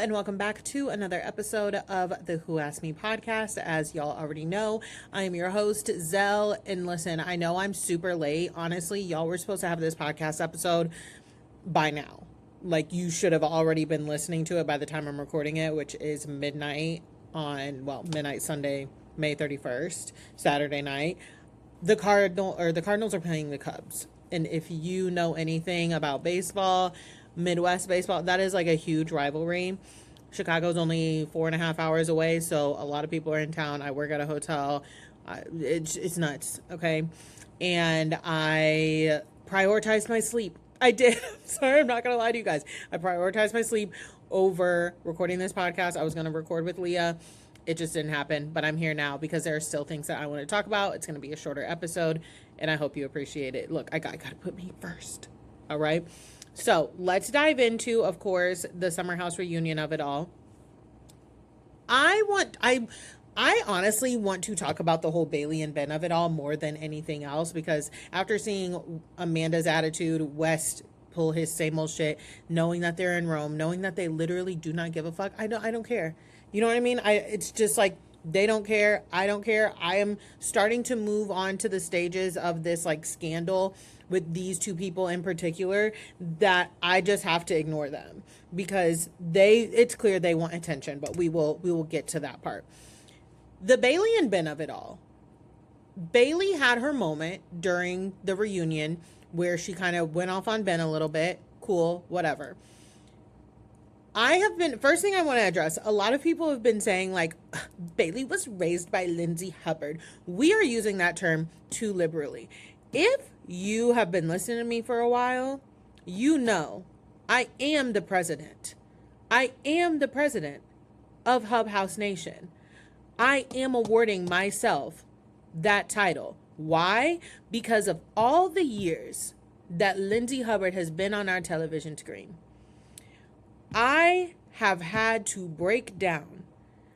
and welcome back to another episode of the Who Asked Me podcast. As y'all already know, I am your host, Zell. And listen, I know I'm super late. Honestly, y'all were supposed to have this podcast episode by now. Like, you should have already been listening to it by the time I'm recording it, which is midnight Sunday, May 31st, Saturday night. The Cardinals are playing the Cubs. And if you know anything about baseball, Midwest baseball, that is like a huge rivalry. Chicago's only 4.5 hours away, so a lot of people are in town. I work at a hotel. It's nuts, okay? And I prioritized my sleep. I did. I'm sorry, I'm not going to lie to you guys. I prioritized my sleep over recording this podcast. I was going to record with Leah. It just didn't happen, but I'm here now because there are still things that I want to talk about. It's going to be a shorter episode, and I hope you appreciate it. Look, I got to put me first, all right? So let's dive into, of course, the summer house reunion of it all. I honestly want to talk about the whole Bailey and Ben of it all more than anything else, because after seeing Amanda's attitude, West pull his same old shit, knowing that they're in Rome, knowing that they literally do not give a fuck, I don't care. You know what I mean? It's just like, they don't care. I don't care. I am starting to move on to the stages of this like scandal with these two people in particular that I just have to ignore them because it's clear they want attention, but we will get to that part. The Bailey and Ben of it all. Bailey had her moment during the reunion where she kind of went off on Ben a little bit. Cool, whatever. First thing I want to address, a lot of people have been saying like, Bailey was raised by Lindsday Hubbard. We are using that term too liberally. If you have been listening to me for a while, you know I am the president. I am the president of Hub House Nation. I am awarding myself that title. Why? Because of all the years that Lindsday Hubbard has been on our television screen. I have had to break down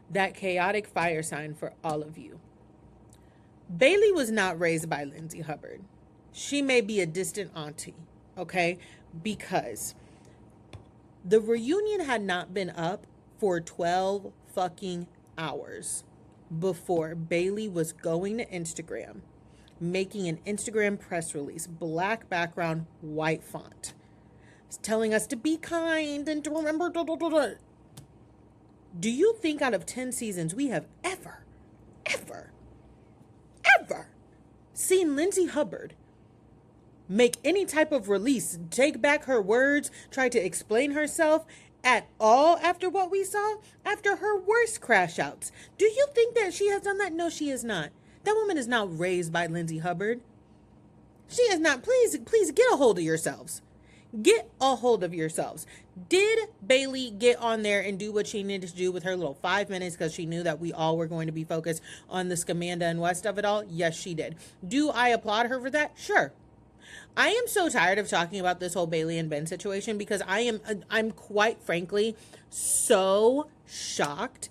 that chaotic fire sign for all of you. Bailey was not raised by Lindsday Hubbard. She may be a distant auntie, okay? Because the reunion had not been up for 12 fucking hours before Bailey was going to Instagram, making an Instagram press release, black background, white font, telling us to be kind and to remember. Do you think out of 10 seasons we have ever seen Lindsday Hubbard make any type of release, take back her words, try to explain herself at all after what we saw, after her worst crash outs? Do you think that she has done that? No, she is not. That woman is not raised by Lindsday Hubbard. She is not. Please get a hold of yourselves. Get a hold of yourselves. Did Bailey get on there and do what she needed to do with her little 5 minutes because she knew that we all were going to be focused on the Scamanda and West of it all? Yes, she did. Do I applaud her for that? Sure. I am so tired of talking about this whole Bailey and Ben situation because I'm quite frankly so shocked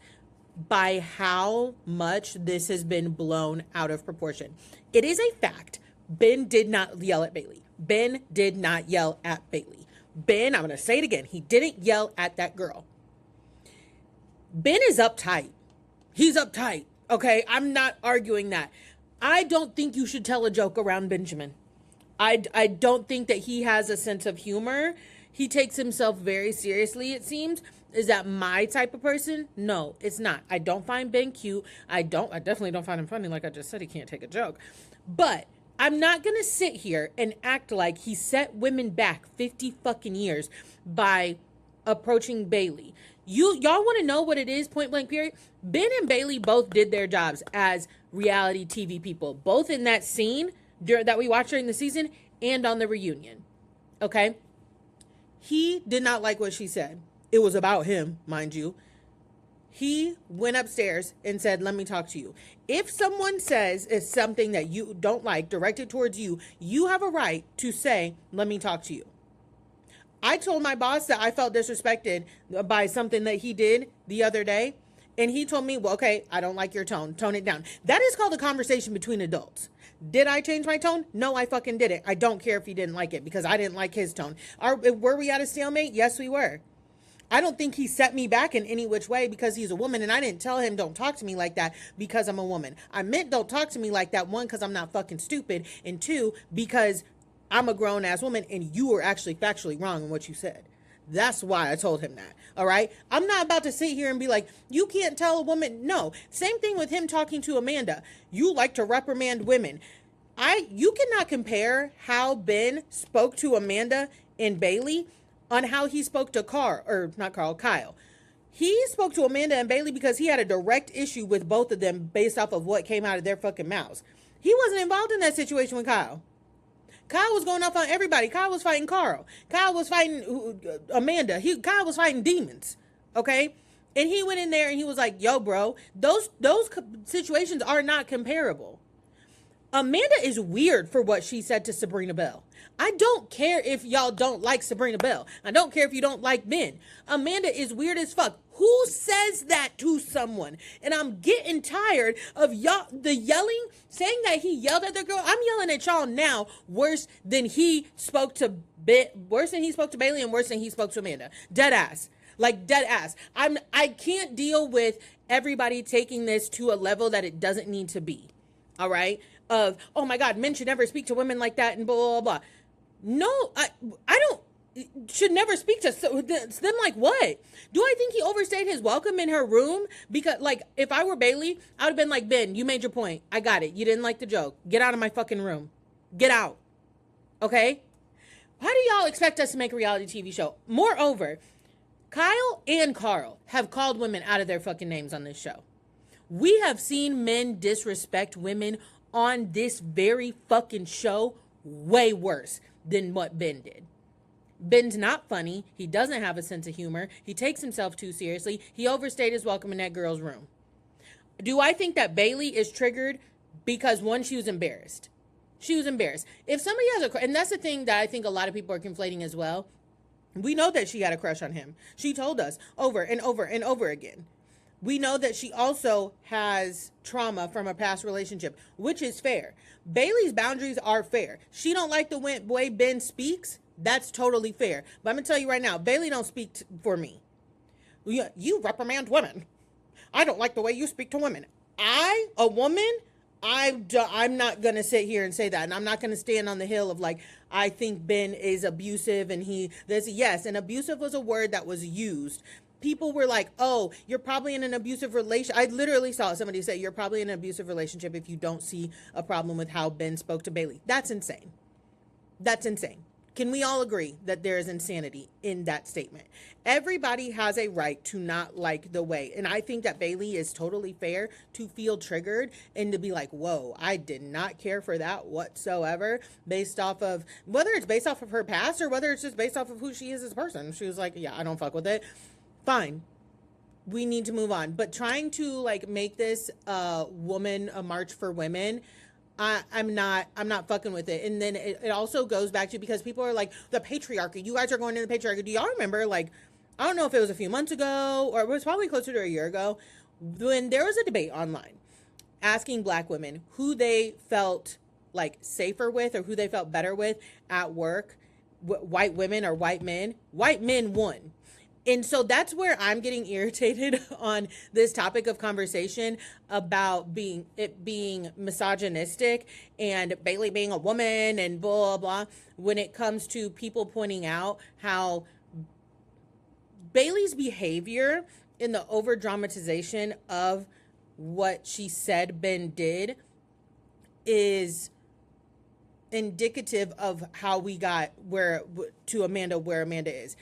by how much this has been blown out of proportion. It is a fact. Ben did not yell at Bailey. Ben did not yell at Bailey. Ben, I'm going to say it again. He didn't yell at that girl. Ben is uptight. He's uptight. Okay. I'm not arguing that. I don't think you should tell a joke around Benjamin. I don't think that he has a sense of humor. He takes himself very seriously, it seems. Is that my type of person? No, it's not. I don't find Ben cute. I definitely don't find him funny. Like I just said, he can't take a joke. But I'm not going to sit here and act like he set women back 50 fucking years by approaching Bailey. Y'all want to know what it is, point blank period? Ben and Bailey both did their jobs as reality TV people, both in that scene that we watched during the season and on the reunion. Okay? He did not like what she said. It was about him, mind you. He went upstairs and said, let me talk to you. If someone says it's something that you don't like directed towards you, you have a right to say, let me talk to you. I told my boss that I felt disrespected by something that he did the other day. And he told me, well, okay, I don't like your tone. Tone it down. That is called a conversation between adults. Did I change my tone? No, I fucking didn't. I don't care if he didn't like it because I didn't like his tone. Were we at a stalemate? Yes, we were. I don't think he set me back in any which way because he's a woman, and I didn't tell him don't talk to me like that because I'm a woman. I meant don't talk to me like that, one, because I'm not fucking stupid, and two, because I'm a grown ass woman and you were actually factually wrong in what you said. That's why I told him that. All right. I'm not about to sit here and be like, you can't tell a woman. No. Same thing with him talking to Amanda. You like to reprimand women. You cannot compare how Ben spoke to Amanda and Bailey on how he spoke to Kyle. He spoke to Amanda and Bailey because he had a direct issue with both of them based off of what came out of their fucking mouths. He wasn't involved in that situation with Kyle. Kyle was going off on everybody. Kyle was fighting Carl. Kyle was fighting Amanda. Kyle was fighting demons. Okay? And he went in there and he was like, yo, bro, those situations are not comparable. Amanda is weird for what she said to Sabrina Bell. I don't care if y'all don't like Sabrina Bell. I don't care if you don't like Ben. Amanda is weird as fuck. Who says that to someone? And I'm getting tired of y'all, the yelling, saying that he yelled at the girl. I'm yelling at y'all now worse than he spoke to Bailey and worse than he spoke to Amanda. Dead ass. Like dead ass. I can't deal with everybody taking this to a level that it doesn't need to be. All right? Of, oh my God, men should never speak to women like that and blah, blah, blah. No, I don't, should never speak to them like what? Do I think he overstayed his welcome in her room? Because, like, if I were Bailey, I would have been like, Ben, you made your point. I got it. You didn't like the joke. Get out of my fucking room. Get out. Okay? How do y'all expect us to make a reality TV show? Moreover, Kyle and Carl have called women out of their fucking names on this show. We have seen men disrespect women on this very fucking show way worse than what Ben did. Ben's not funny. He doesn't have a sense of humor. He takes himself too seriously. He overstayed his welcome in that girl's room. Do I think that Bailey is triggered because, one, she was embarrassed? She was embarrassed. If somebody has and that's the thing that I think a lot of people are conflating as well. We know that she had a crush on him. She told us over and over and over again. We know that she also has trauma from a past relationship, which is fair. Bailey's boundaries are fair. She don't like the way Ben speaks. That's totally fair. But I'm going to tell you right now, Bailey don't speak for me. You reprimand women. I don't like the way you speak to women. A woman, I'm not going to sit here and say that. And I'm not going to stand on the hill of like, I think Ben is abusive and yes, and abusive was a word that was used. People were like, oh, you're probably in an abusive relationship. I literally saw somebody say, you're probably in an abusive relationship if you don't see a problem with how Ben spoke to Bailey. That's insane. That's insane. Can we all agree that there is insanity in that statement? Everybody has a right to not like the way. And I think that Bailey is totally fair to feel triggered and to be like, whoa, I did not care for that whatsoever, based off of, whether it's based off of her past or whether it's just based off of who she is as a person. She was like, yeah, I don't fuck with it. Fine. We need to move on. But trying to like make this woman a march for women, I'm not fucking with it. And then it also goes back to, because people are like, the patriarchy. You guys are going into the patriarchy. Do y'all remember, like, I don't know if it was a few months ago or it was probably closer to a year ago, when there was a debate online asking Black women who they felt like safer with or who they felt better with at work, white women or white men. White men won. And so that's where I'm getting irritated on this topic of conversation about being misogynistic and Bailey being a woman and blah, blah, when it comes to people pointing out how Bailey's behavior in the over dramatization of what she said Ben did is indicative of how we got where Amanda is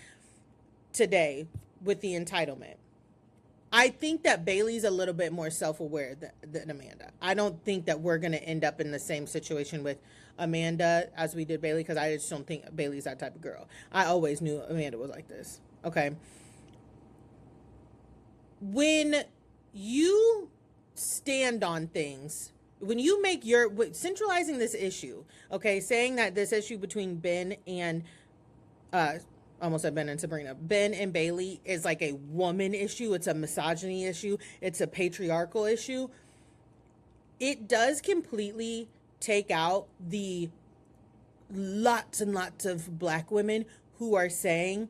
today with the entitlement. I think that Bailey's a little bit more self-aware than Amanda. I don't think that we're going to end up in the same situation with Amanda as we did Bailey, because I just don't think Bailey's that type of girl. I always knew Amanda was like this. Okay. When you stand on things, when you make centralizing this issue, okay, saying that this issue between Ben and almost said Ben and Sabrina. Ben and Bailey is like a woman issue. It's a misogyny issue. It's a patriarchal issue. It does completely take out the lots and lots of Black women who are saying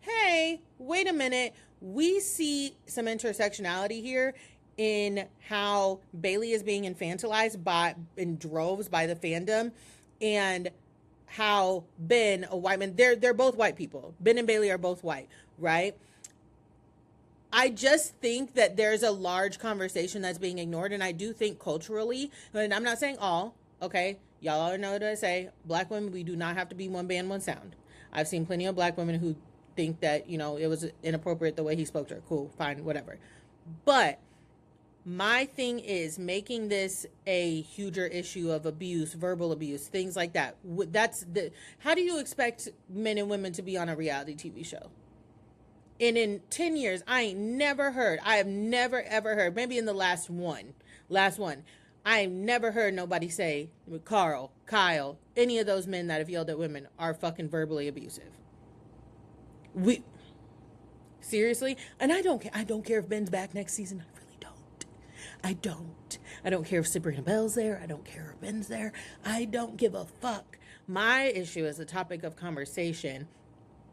hey, wait a minute, we see some intersectionality here in how Bailey is being infantilized in droves by the fandom, and how Ben, a white man, they're both white people. Ben and Bailey are both white, right? I just think that there's a large conversation that's being ignored, and I do think culturally, and I'm not saying all, okay? Y'all already know what I say. Black women, we do not have to be one band, one sound. I've seen plenty of black women who think that, it was inappropriate the way he spoke to her. Cool, fine, whatever. But my thing is making this a huger issue of abuse, verbal abuse, things like that. How do you expect men and women to be on a reality TV show? And in 10 years, I have never ever heard, maybe in the last one, I have never heard nobody say, Carl, Kyle, any of those men that have yelled at women are fucking verbally abusive. Seriously? And I don't care if Ben's back next season. I really don't. I don't care if Sabrina Bell's there. I don't care if Ben's there. I don't give a fuck. My issue is the topic of conversation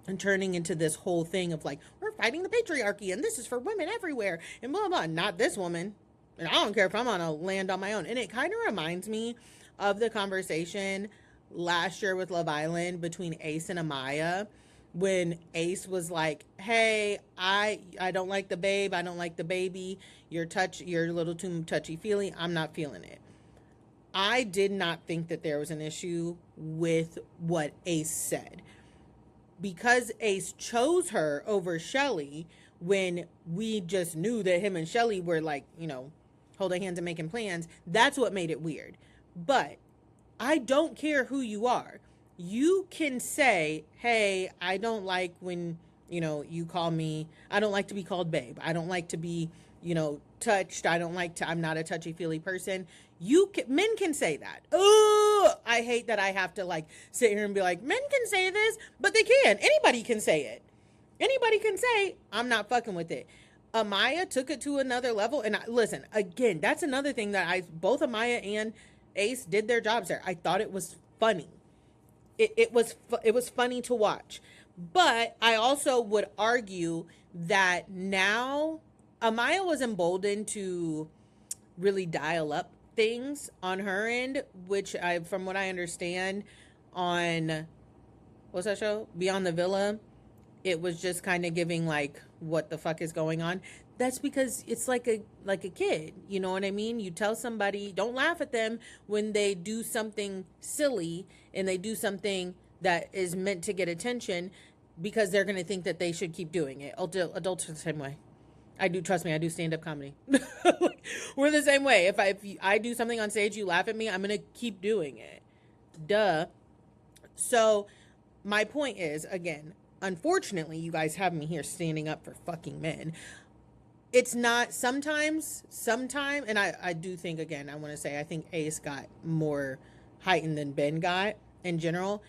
and turning into this whole thing of like, we're fighting the patriarchy and this is for women everywhere and blah, blah, not this woman. And I don't care if I'm on a land on my own. And it kind of reminds me of the conversation last year with Love Island between Ace and Amaya, when Ace was like, hey, I don't like the babe. I don't like the baby. You're a little too touchy-feely. I'm not feeling it. I did not think that there was an issue with what Ace said. Because Ace chose her over Shelly when we just knew that him and Shelly were like, holding hands and making plans, that's what made it weird. But I don't care who you are. You can say, hey, I don't like when, you call me, I don't like to be called babe. I don't like to be, touched. I'm not a touchy-feely person. Men can say that. Oh, I hate that I have to like sit here and be like, men can say this, but they can. Anybody can say it. Anybody can say, I'm not fucking with it. Amaya took it to another level. And listen, again, that's another thing that both Amaya and Ace did their jobs there. I thought it was funny. It was funny to watch. But I also would argue that now Amaya was emboldened to really dial up things on her end, which from what I understand on, what's that show? Beyond the Villa, it was just kind of giving like, what the fuck is going on? That's because it's like a kid, you know what I mean? You tell somebody, don't laugh at them when they do something silly and they do something that is meant to get attention, because they're going to think that they should keep doing it. Adults are the same way. Trust me, I do stand-up comedy. We're the same way. If I do something on stage, you laugh at me, I'm going to keep doing it. Duh. So my point is, again, unfortunately, you guys have me here standing up for fucking men. It's not sometimes, and I do think, again, I want to say, I think Ace got more heightened than Ben got in general.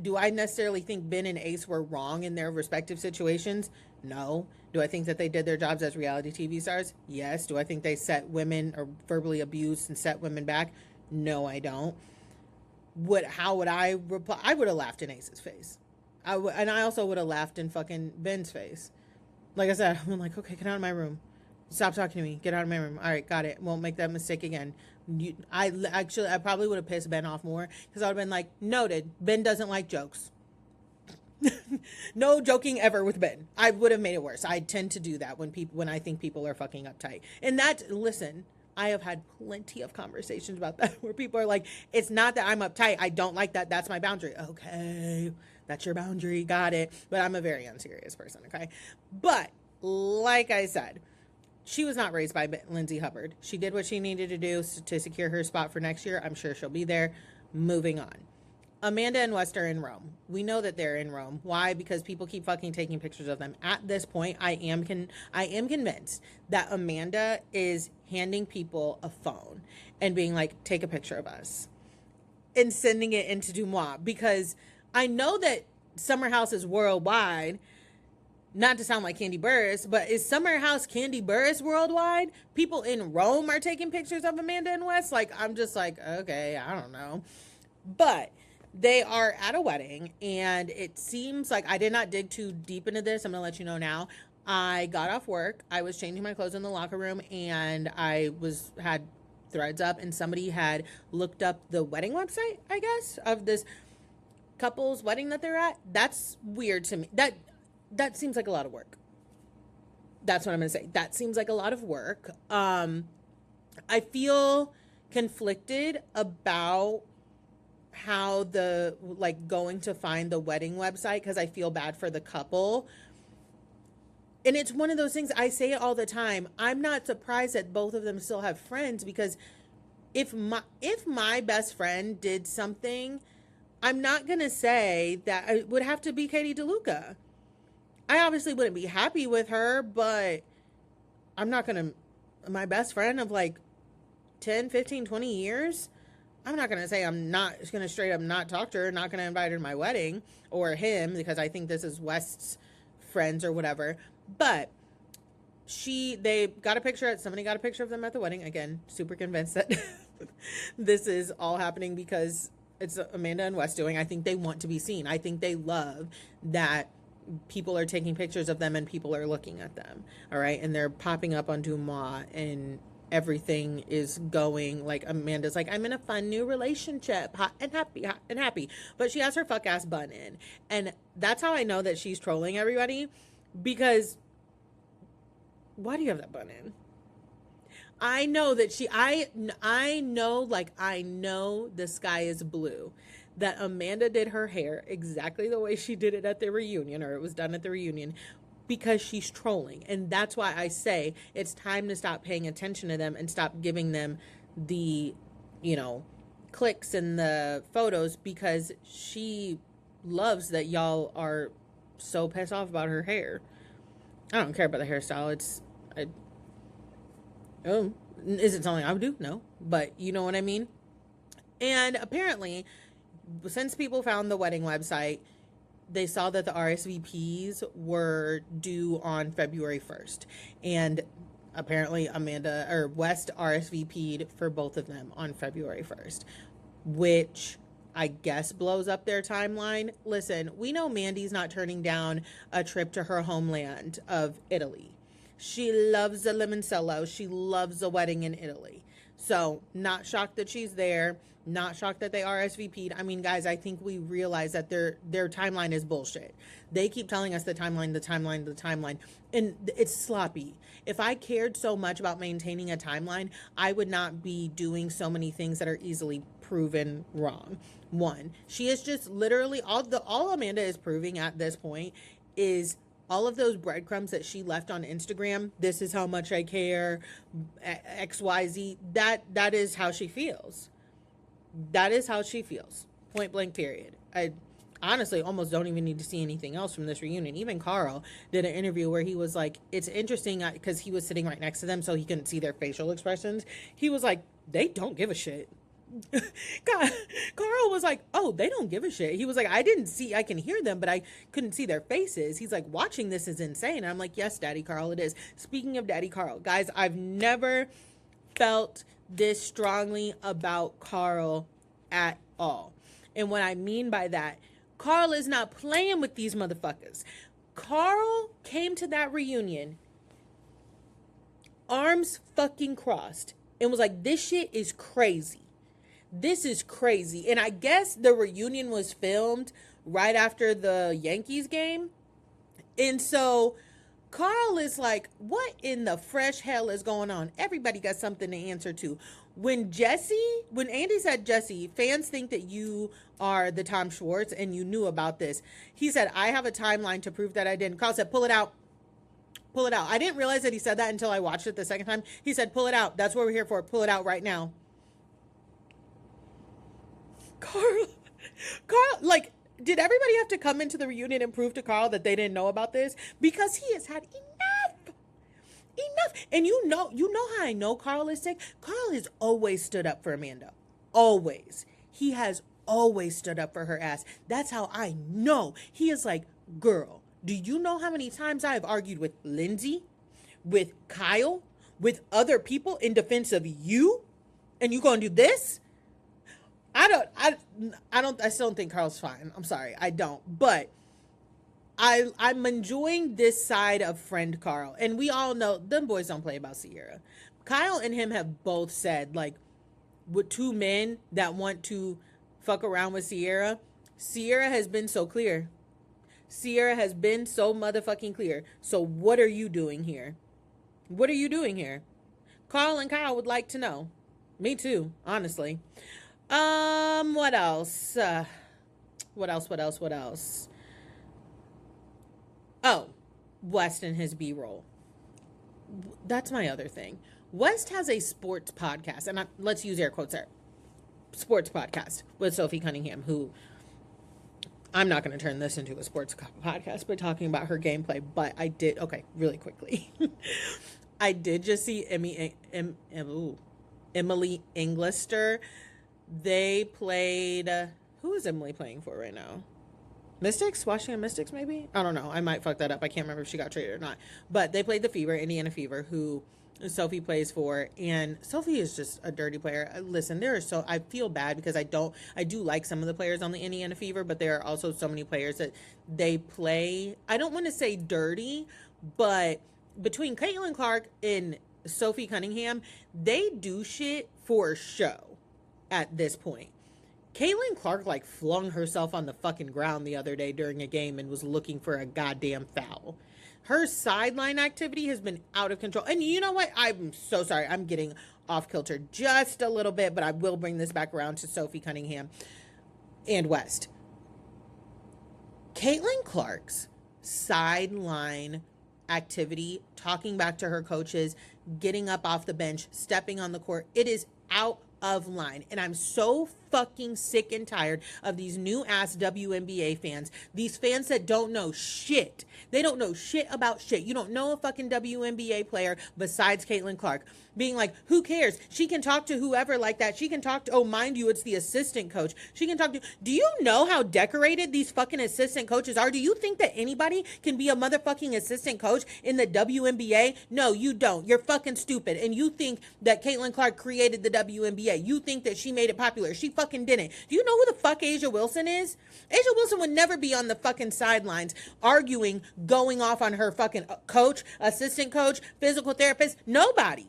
Do I necessarily think Ben and Ace were wrong in their respective situations? No. Do I think that they did their jobs as reality TV stars? Yes. Do I think they set women or verbally abused and set women back? No, I don't. How would I reply? I would have laughed in Ace's face. And I also would have laughed in fucking Ben's face. Like I said, I'm like, okay, get out of my room. Stop talking to me. Get out of my room. All right, got it. Won't make that mistake again. I probably would have pissed Ben off more, because I would have been like, noted, Ben doesn't like jokes. No joking ever with Ben. I would have made it worse. I tend to do that when I think people are fucking uptight. And listen, I have had plenty of conversations about that where people are like, it's not that I'm uptight. I don't like that. That's my boundary. Okay, that's your boundary. Got it. But I'm a very unserious person, okay? But like I said, she was not raised by Lindsday Hubbard. She did what she needed to do to secure her spot for next year. I'm sure she'll be there. Moving on. Amanda and West are in Rome. We know that they're in Rome. Why? Because people keep fucking taking pictures of them. At this point, I am convinced that Amanda is handing people a phone and being like, take a picture of us, and sending it into Dumois, because I know that Summer House is worldwide. Not to sound like Candy Burris, but is Summer House Candy Burris worldwide? People in Rome are taking pictures of Amanda and West? Like, I'm just like, okay, I don't know. But They are at a wedding, and it seems like I did not dig too deep into this. I'm gonna let you know now. I got off work. I was changing my clothes in the locker room, and I was had threads up, and somebody had looked up the wedding website, I guess, of this couple's wedding that they're at. That's weird to me. That seems like a lot of work. That's what I'm gonna say. That seems like a lot of work. I feel conflicted about how the like going to find the wedding website, because I feel bad for the couple. And it's one of those things, I say it all the time. I'm not surprised that both of them still have friends, because if my best friend did something, I'm not gonna say that it would have to be Katie DeLuca. I obviously wouldn't be happy with her, but I'm not gonna, my best friend of like 10, 15, 20 years, I'm not going to say I'm not going to straight up not talk to her, not going to invite her to my wedding, or him, because I think this is West's friends or whatever. But they got a picture, somebody got a picture of them at the wedding. Again, super convinced that this is all happening because it's Amanda and West doing. I think they want to be seen. I think they love that people are taking pictures of them and people are looking at them. All right. And they're popping up on Dumois, and everything is going like, Amanda's like, I'm in a fun new relationship, hot and happy, but she has her fuck ass bun in. And that's how I know that she's trolling everybody, because why do you have that bun in? I know that I know the sky is blue, that Amanda did her hair exactly the way she did it at the reunion, or it was done at the reunion, because she's trolling. And that's why I say it's time to stop paying attention to them and stop giving them the, clicks and the photos, because she loves that y'all are so pissed off about her hair. I don't care about the hairstyle. Is it something I would do? No. But you know what I mean? And apparently, since people found the wedding website, they saw that the RSVPs were due on February 1st. And apparently West RSVP'd for both of them on February 1st, which I guess blows up their timeline. Listen, we know Mandy's not turning down a trip to her homeland of Italy. She loves the limoncello. She loves a wedding in Italy. So not shocked that she's there. Not shocked that they RSVP'd. I mean, guys, I think we realize that their timeline is bullshit. They keep telling us the timeline, and it's sloppy. If I cared so much about maintaining a timeline, I would not be doing so many things that are easily proven wrong. One, she is just literally all Amanda is proving at this point is all of those breadcrumbs that she left on Instagram. This is how much I care, XYZ. That is how she feels. That is how she feels. Point blank, period. I honestly almost don't even need to see anything else from this reunion. Even Carl did an interview where he was like, it's interesting because he was sitting right next to them, so he couldn't see their facial expressions. He was like, they don't give a shit. God, Carl was like, oh, they don't give a shit. He was like, I can hear them, but I couldn't see their faces. He's like, watching this is insane. And I'm like, yes, Daddy Carl, it is. Speaking of Daddy Carl, guys, I've never felt this strongly about Carl at all. And what I mean by that, Carl is not playing with these motherfuckers. Carl came to that reunion, arms fucking crossed, and was like, this shit is crazy. This is crazy. And I guess the reunion was filmed right after the Yankees game. And so Carl is like, what in the fresh hell is going on? Everybody got something to answer to. When Andy said, Jesse, fans think that you are the Tom Schwartz and you knew about this. He said, I have a timeline to prove that I didn't. Carl said, pull it out. Pull it out. I didn't realize that he said that until I watched it the second time. He said, pull it out. That's what we're here for. Pull it out right now. Carl, like, did everybody have to come into the reunion and prove to Carl that they didn't know about this? Because he has had enough. And you know how I know Carl is sick? Carl has always stood up for Amanda. Always. He has always stood up for her ass. That's how I know. He is like, girl, do you know how many times I've argued with Lindsay, with Kyle, with other people in defense of you? And you gonna do this? I still don't think Carl's fine. I'm sorry, I don't. But I'm enjoying this side of friend Carl, and we all know them boys don't play about Sierra. Kyle and him have both said, like, with two men that want to fuck around with Sierra, Sierra has been so clear. Sierra has been so motherfucking clear. So what are you doing here? What are you doing here? Carl and Kyle would like to know. Me too, honestly. What else? What else? Oh, West and his B-roll. That's my other thing. West has a sports podcast, and let's use air quotes there. Sports podcast with Sophie Cunningham, who I'm not going to turn this into a sports podcast by talking about her gameplay, but I did. Okay, really quickly. I did just see Emily Englister. They played. Who is Emily playing for right now? Mystics? Washington Mystics, maybe? I don't know. I might fuck that up. I can't remember if she got traded or not. But they played the Fever, Indiana Fever, who Sophie plays for. And Sophie is just a dirty player. Listen, I feel bad because I do like some of the players on the Indiana Fever, but there are also so many players that they play. I don't want to say dirty, but between Caitlin Clark and Sophie Cunningham, they do shit for show at this point. Caitlin Clark like flung herself on the fucking ground the other day during a game and was looking for a goddamn foul. Her sideline activity has been out of control. And you know what? I'm so sorry. I'm getting off kilter just a little bit, but I will bring this back around to Sophie Cunningham and West. Caitlin Clark's sideline activity, talking back to her coaches, getting up off the bench, stepping on the court, it is out of line. And I'm so fucking sick and tired of these new ass WNBA fans. These fans that don't know shit. They don't know shit about shit. You don't know a fucking WNBA player besides Caitlin Clark. Being like, who cares? She can talk to whoever like that. She can talk to, oh, mind you, it's the assistant coach. She can talk to, do you know how decorated these fucking assistant coaches are? Do you think that anybody can be a motherfucking assistant coach in the WNBA? No, you don't. You're fucking stupid. And you think that Caitlin Clark created the WNBA. You think that she made it popular. She fucking didn't. Do you know who the fuck Asia Wilson is? Asia Wilson would never be on the fucking sidelines arguing, going off on her fucking coach, assistant coach, physical therapist. Nobody.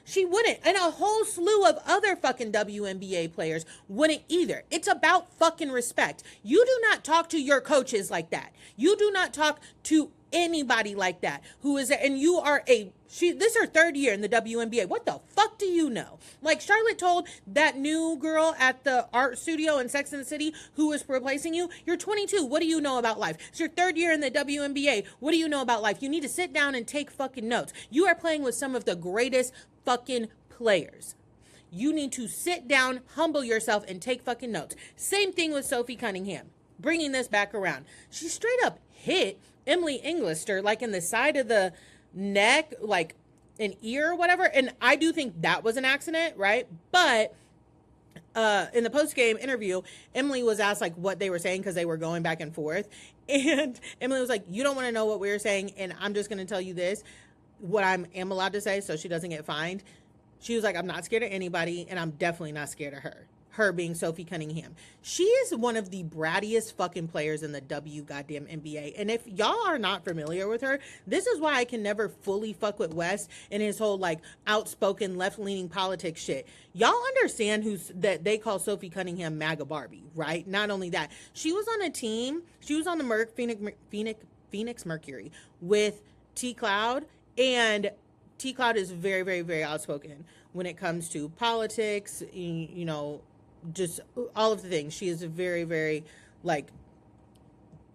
She wouldn't. And a whole slew of other fucking WNBA players wouldn't either. It's about fucking respect. You do not talk to your coaches like that. You do not talk to anybody like that who is, and you are this is her third year in the WNBA. What the fuck do you know? Like Charlotte told that new girl at the art studio in Sex and the City who is replacing you, you're 22. What do you know about life? It's your third year in the WNBA. What do you know about life? You need to sit down and take fucking notes. You are playing with some of the greatest fucking players. You need to sit down, humble yourself, and take fucking notes. Same thing with Sophie Cunningham. Bringing this back around. She straight up hit Emily Englister like in the side of the neck, like an ear or whatever. And I do think that was an accident, right? But in the post-game interview, Emily was asked like what they were saying because they were going back and forth. And Emily was like, you don't want to know what we were saying, and I'm just going to tell you this, what I am allowed to say so she doesn't get fined. She was like, I'm not scared of anybody, and I'm definitely not scared of her. Her being Sophie Cunningham. She is one of the brattiest fucking players in the goddamn NBA. And if y'all are not familiar with her, this is why I can never fully fuck with West and his whole like outspoken left-leaning politics shit. Y'all understand that they call Sophie Cunningham MAGA Barbie, right? Not only that, she was on a team. She was on the Phoenix Mercury with T Cloud, and T Cloud is very, very, very outspoken when it comes to politics, you know, just all of the things. She is very, very, like,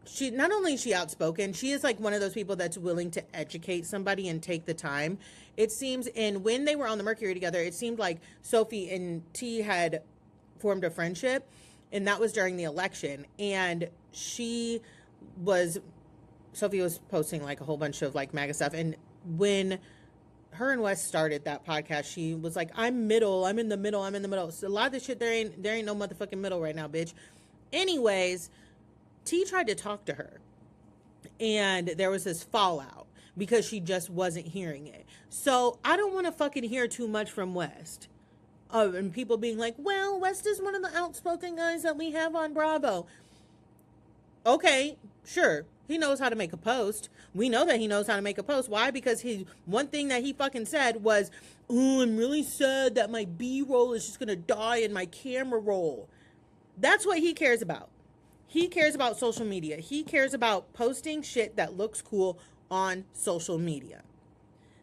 she, not only is she outspoken, she is like one of those people that's willing to educate somebody and take the time, it seems. And when they were on the Mercury together, it seemed like Sophie and T had formed a friendship, and that was during the election. And Sophie was posting like a whole bunch of like MAGA stuff, and when her and West started that podcast, she was like, I'm in the middle. So a lot of this shit, there ain't no motherfucking middle right now, bitch. Anyways, T tried to talk to her, and there was this fallout because she just wasn't hearing it. So I don't want to fucking hear too much from West. And people being like, well, West is one of the outspoken guys that we have on Bravo. Okay, sure. He knows how to make a post. We know that he knows how to make a post. Why? Because one thing that he fucking said was, oh, I'm really sad that my B-roll is just going to die in my camera roll. That's what he cares about. He cares about social media. He cares about posting shit that looks cool on social media.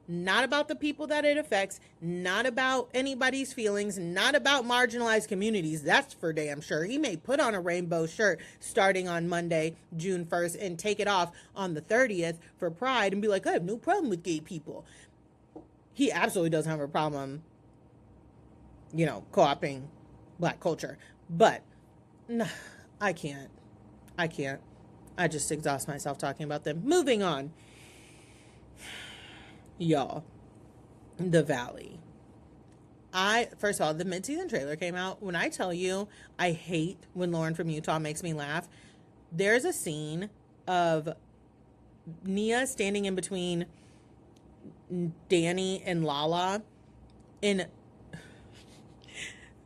Not about the people that it affects, not about anybody's feelings, not about marginalized communities. That's for damn sure. He may put on a rainbow shirt starting on Monday, June 1st, and take it off on the 30th for Pride and be like, I have no problem with gay people. He absolutely doesn't have a problem, co-opting Black culture. But no, I can't. I just exhaust myself talking about them. Moving on. Y'all, the Valley. First of all, the mid-season trailer came out. When I tell you, I hate when Lauren from Utah makes me laugh. There's a scene of Nia standing in between Danny and Lala. And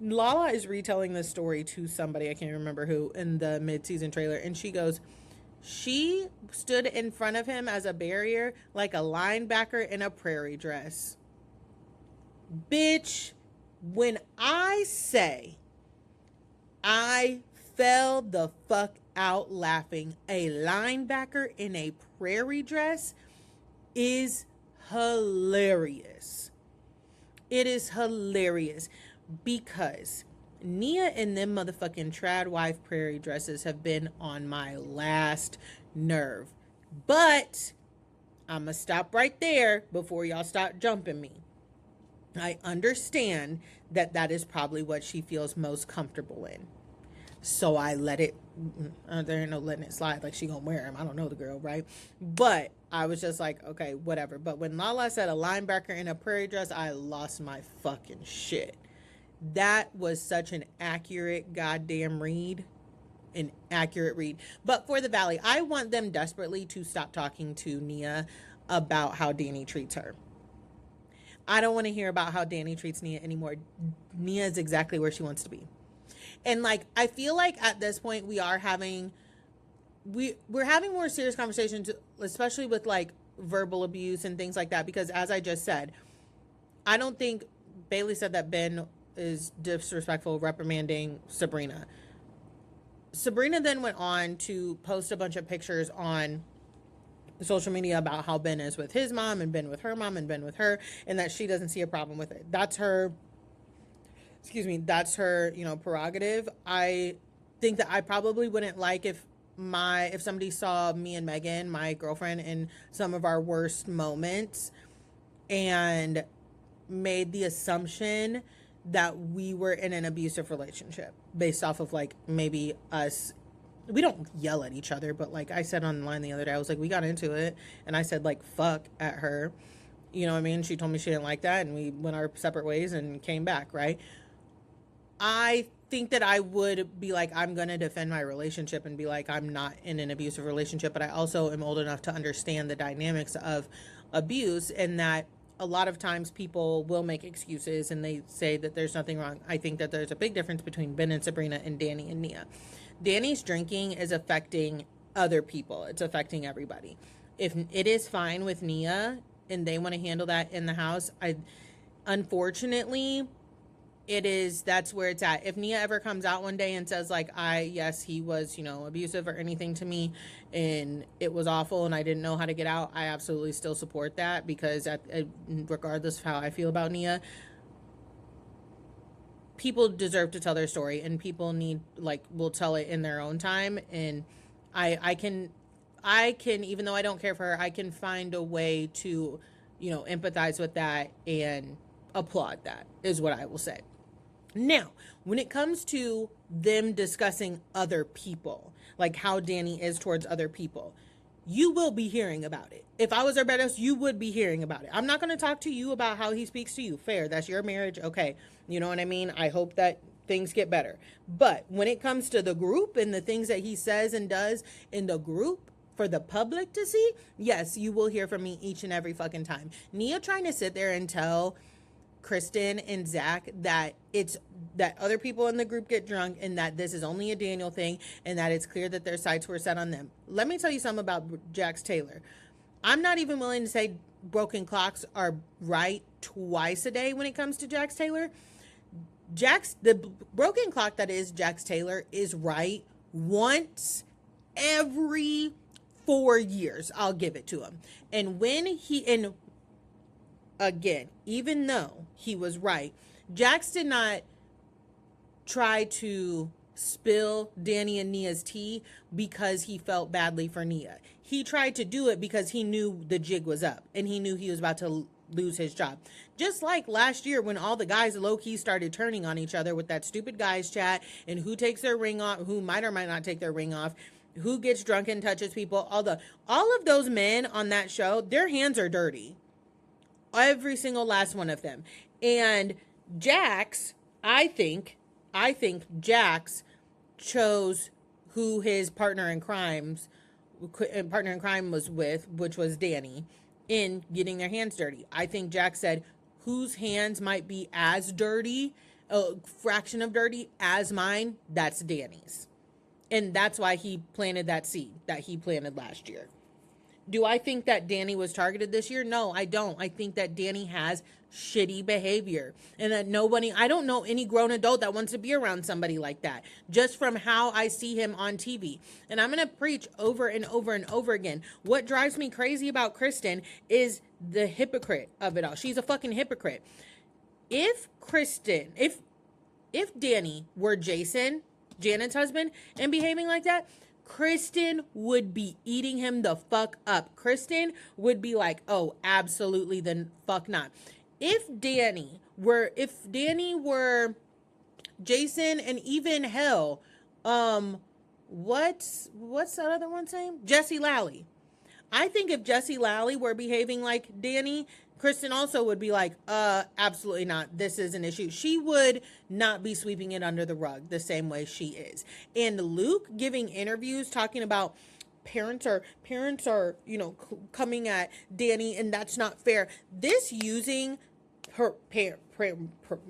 Lala is retelling this story to somebody, I can't remember who, in the mid-season trailer. And she goes, she stood in front of him as a barrier like a linebacker in a prairie dress. Bitch, when I say I fell the fuck out laughing, a linebacker in a prairie dress is hilarious. It is hilarious because Nia and them motherfucking trad wife prairie dresses have been on my last nerve. But I'm going to stop right there before y'all start jumping me. I understand that is probably what she feels most comfortable in. So I let it, there ain't no letting it slide like she gonna wear them. I don't know the girl, right? But I was just like, okay, whatever. But when Lala said a linebacker in a prairie dress, I lost my fucking shit. That was such an accurate goddamn read. An accurate read. But for the Valley, I want them desperately to stop talking to Nia about how Danny treats her. I don't want to hear about how Danny treats Nia anymore. Nia is exactly where she wants to be. And like, I feel like at this point we're having more serious conversations, especially with like verbal abuse and things like that. Because as I just said, I don't think Bailey said that Ben is disrespectful, reprimanding Sabrina. Sabrina then went on to post a bunch of pictures on social media about how Ben is with his mom and Ben with her mom and Ben with her, and that she doesn't see a problem with it. That's her, prerogative. I think that I probably wouldn't like if somebody saw me and Megan, my girlfriend, in some of our worst moments and made the assumption that we were in an abusive relationship based off of like maybe us. We don't yell at each other, but like I said online the other day, I was like, we got into it and I said like fuck at her, you know what I mean? She told me she didn't like that and we went our separate ways and came back, right? I think that I would be like, I'm going to defend my relationship and be like, I'm not in an abusive relationship, but I also am old enough to understand the dynamics of abuse and that a lot of times people will make excuses and they say that there's nothing wrong. I think that there's a big difference between Ben and Sabrina and Danny and Nia. Danny's drinking is affecting other people. It's affecting everybody. If it is fine with Nia and they want to handle that in the house, unfortunately, that's where it's at. If Nia ever comes out one day and says like, yes, he was, abusive or anything to me and it was awful and I didn't know how to get out, I absolutely still support that because regardless of how I feel about Nia, people deserve to tell their story and people will tell it in their own time. And I can, even though I don't care for her, I can find a way to, empathize with that and applaud that is what I will say. Now, when it comes to them discussing other people, like how Danny is towards other people, you will be hearing about it. If I was their badass, you would be hearing about it. I'm not going to talk to you about how he speaks to you. Fair. That's your marriage. Okay. You know what I mean? I hope that things get better. But when it comes to the group and the things that he says and does in the group for the public to see, yes, you will hear from me each and every fucking time. Nia trying to sit there and tell Kristen and Zach that it's that other people in the group get drunk and that this is only a Daniel thing and that it's clear that their sights were set on them. Let me tell you something about Jax Taylor. I'm not even willing to say broken clocks are right twice a day when it comes to Jax Taylor. The broken clock that is Jax Taylor is right once every 4 years. I'll give it to him. And again, even though he was right, Jax did not try to spill Danny and Nia's tea because he felt badly for Nia. He tried to do it because he knew the jig was up and he knew he was about to lose his job. Just like last year when all the guys low-key started turning on each other with that stupid guys chat and who takes their ring off, who might or might not take their ring off, who gets drunk and touches people. All of those men on that show, their hands are dirty. Every single last one of them. And Jax, I think Jax chose who his partner in crime was with, which was Danny, in getting their hands dirty. I think Jax said, whose hands might be as dirty, a fraction of dirty as mine, that's Danny's. And that's why he planted that seed that he planted last year. Do I think that Danny was targeted this year? No, I don't. I think that Danny has shitty behavior and that I don't know any grown adult that wants to be around somebody like that, just from how I see him on TV. And I'm going to preach over and over and over again. What drives me crazy about Kristen is the hypocrite of it all. She's a fucking hypocrite. If Danny were Janet's husband, and behaving like that, Kristen would be eating him the fuck up. Kristen would be like, oh, absolutely the fuck not. If Danny were Jason, and even hell, what's that other one's name? Jesse Lally. I think if Jesse Lally were behaving like Danny, Kristen also would be like, absolutely not. This is an issue. She would not be sweeping it under the rug the same way she is. And Luke giving interviews talking about parents are, coming at Danny and that's not fair. This using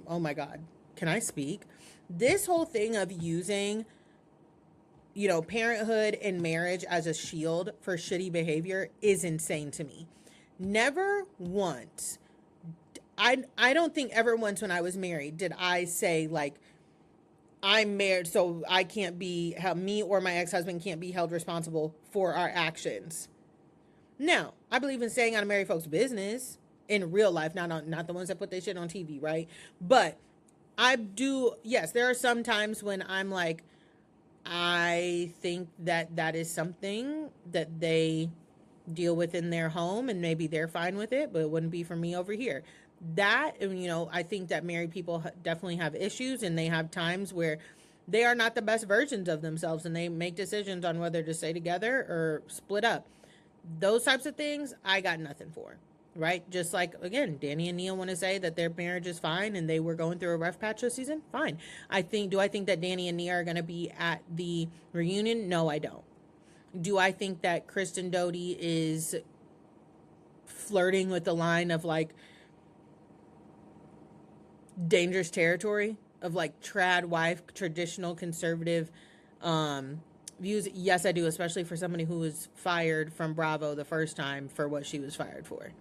oh my God, can I speak? This whole thing of using, parenthood and marriage as a shield for shitty behavior is insane to me. Never once, I don't think ever once when I was married did I say, like, I'm married, so I can't me or my ex-husband can't be held responsible for our actions. Now, I believe in staying out of married folks' business in real life, not the ones that put their shit on TV, right? But I do, yes, there are some times when I'm like, I think that is something that they deal with in their home and maybe they're fine with it, but it wouldn't be for me over here. That, I think that married people definitely have issues and they have times where they are not the best versions of themselves and they make decisions on whether to stay together or split up. Those types of things, I got nothing for, right? Just like, again, Danny and Neil want to say that their marriage is fine and they were going through a rough patch this season? Fine. Do I think that Danny and Nia are going to be at the reunion? No, I don't. Do I think that Kristen Doty is flirting with the line of, like, dangerous territory of, like, trad wife, traditional conservative views? Yes, I do, especially for somebody who was fired from Bravo the first time for what she was fired for.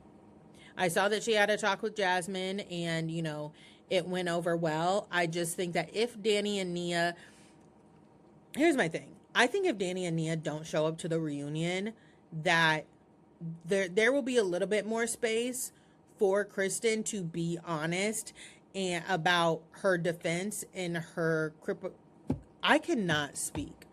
I saw that she had a talk with Jasmine and, it went over well. I just think that if Danny and Nia, here's my thing. I think if Danny and Nia don't show up to the reunion, that there will be a little bit more space for Kristen to be honest and about her defense and her I cannot speak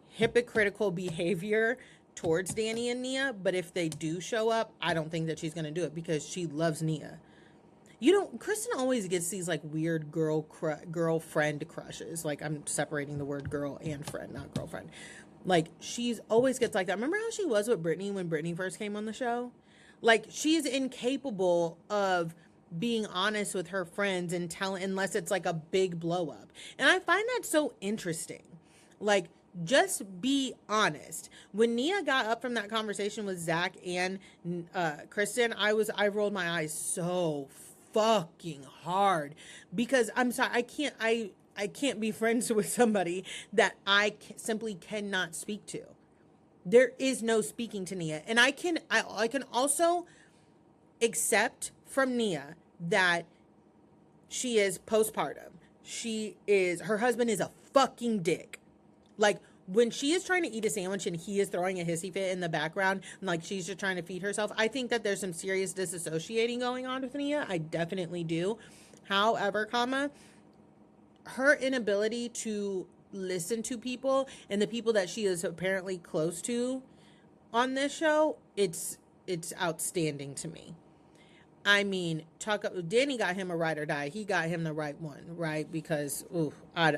hypocritical behavior towards Danny and Nia, but if they do show up, I don't think that she's going to do it because she loves Nia. Kristen always gets these, like, weird girlfriend crushes. Like, I'm separating the word girl and friend, not girlfriend. Like, she's always gets like that. Remember how she was with Brittany when Brittany first came on the show? Like, she's incapable of being honest with her friends and unless it's like a big blow up. And I find that so interesting. Like, just be honest. When Nia got up from that conversation with Zach and Kristen, I rolled my eyes so fucking hard because I'm sorry, I can't be friends with somebody that simply cannot speak to. There is no speaking to Nia. And I can also accept from Nia that she is postpartum. Her husband is a fucking dick. Like, when she is trying to eat a sandwich and he is throwing a hissy fit in the background, and like she's just trying to feed herself, I think that there's some serious disassociating going on with Nia. I definitely do. However, her inability to listen to people and the people that she is apparently close to on this show, it's outstanding to me. I mean, Danny got him a ride or die. He got him the right one, right? Because I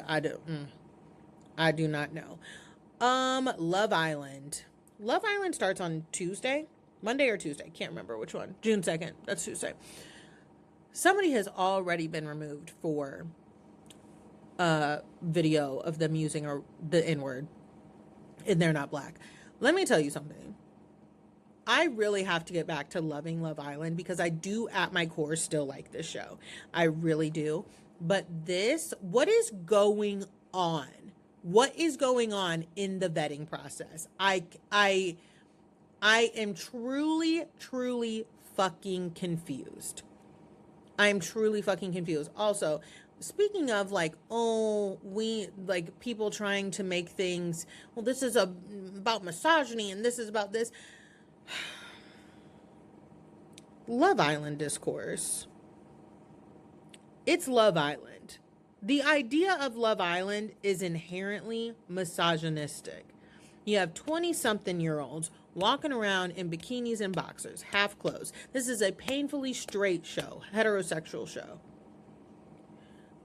do not know. Love Island. Love Island starts on Tuesday, Monday or Tuesday. Can't remember which one. June 2nd. That's Tuesday. Somebody has already been removed for video of them using the N-word, and they're not black. Let me tell you something. I really have to get back to loving Love Island because I do at my core still like this show. I really do. But what is going on? What is going on in the vetting process? I am truly, truly fucking confused. I'm truly fucking confused. Also, speaking of people trying to make things, well, this is about misogyny and this is about this. Love Island discourse. It's Love Island. The idea of Love Island is inherently misogynistic. You have 20-something-year-olds walking around in bikinis and boxers, half clothes. This is a painfully straight show, heterosexual show.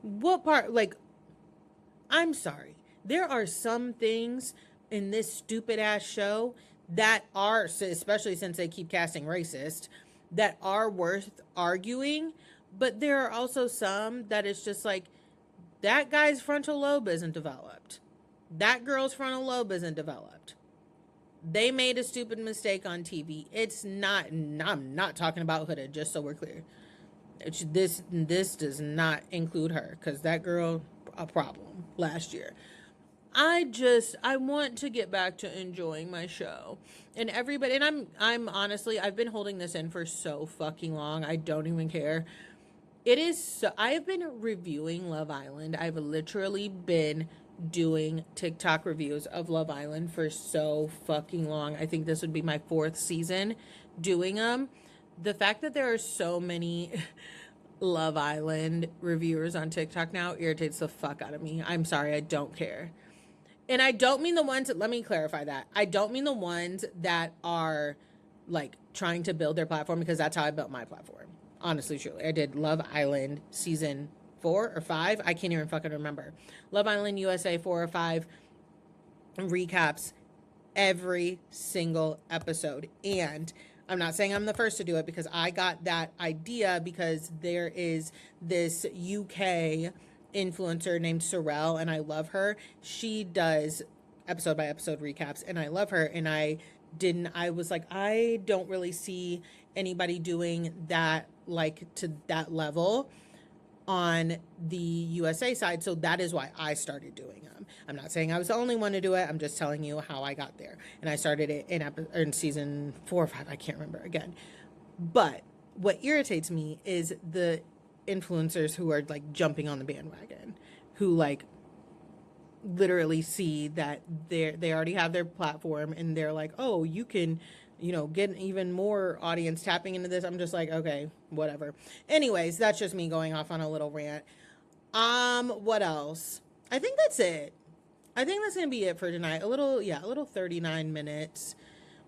What part, I'm sorry. There are some things in this stupid ass show that are, especially since they keep casting racist, that are worth arguing. But there are also some that it's just like, that guy's frontal lobe isn't developed. That girl's frontal lobe isn't developed. They made a stupid mistake on TV. It's not, I'm not talking about Huda, just so we're clear. This does not include her, because that girl, a problem last year. I want to get back to enjoying my show. And everybody, and I'm honestly, I've been holding this in for so fucking long, I don't even care. I have been reviewing Love Island. I've literally been doing TikTok reviews of Love Island for so fucking long. I think this would be my 4th season doing them. The fact that there are so many Love Island reviewers on TikTok now irritates the fuck out of me. I'm sorry, I don't care. And I don't mean the ones let me clarify that. I don't mean the ones that are trying to build their platform, because that's how I built my platform. Honestly, truly. I did Love Island season 4 or 5. I can't even fucking remember. Love Island USA 4 or 5 recaps every single episode. And I'm not saying I'm the first to do it, because I got that idea because there is this UK influencer named Sorrel, and I love her. She does episode by episode recaps, and I love her. And I was like, I don't really see anybody doing that to that level on the USA side. So that is why I started doing them. I'm not saying I was the only one to do it. I'm just telling you how I got there. And I started it in season 4 or 5. I can't remember again. But what irritates me is the influencers who are jumping on the bandwagon, who literally see that they already have their platform, and they're like, oh, you can, get even more audience tapping into this. I'm just like, okay, whatever. Anyways, that's just me going off on a little rant. What else? I think that's it. I think that's gonna be it for tonight. A little 39 minutes.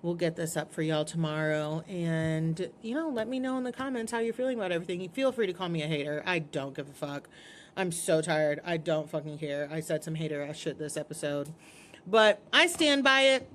We'll get this up for y'all tomorrow. And, let me know in the comments how you're feeling about everything. Feel free to call me a hater. I don't give a fuck. I'm so tired. I don't fucking care. I said some hater ass shit this episode. But I stand by it.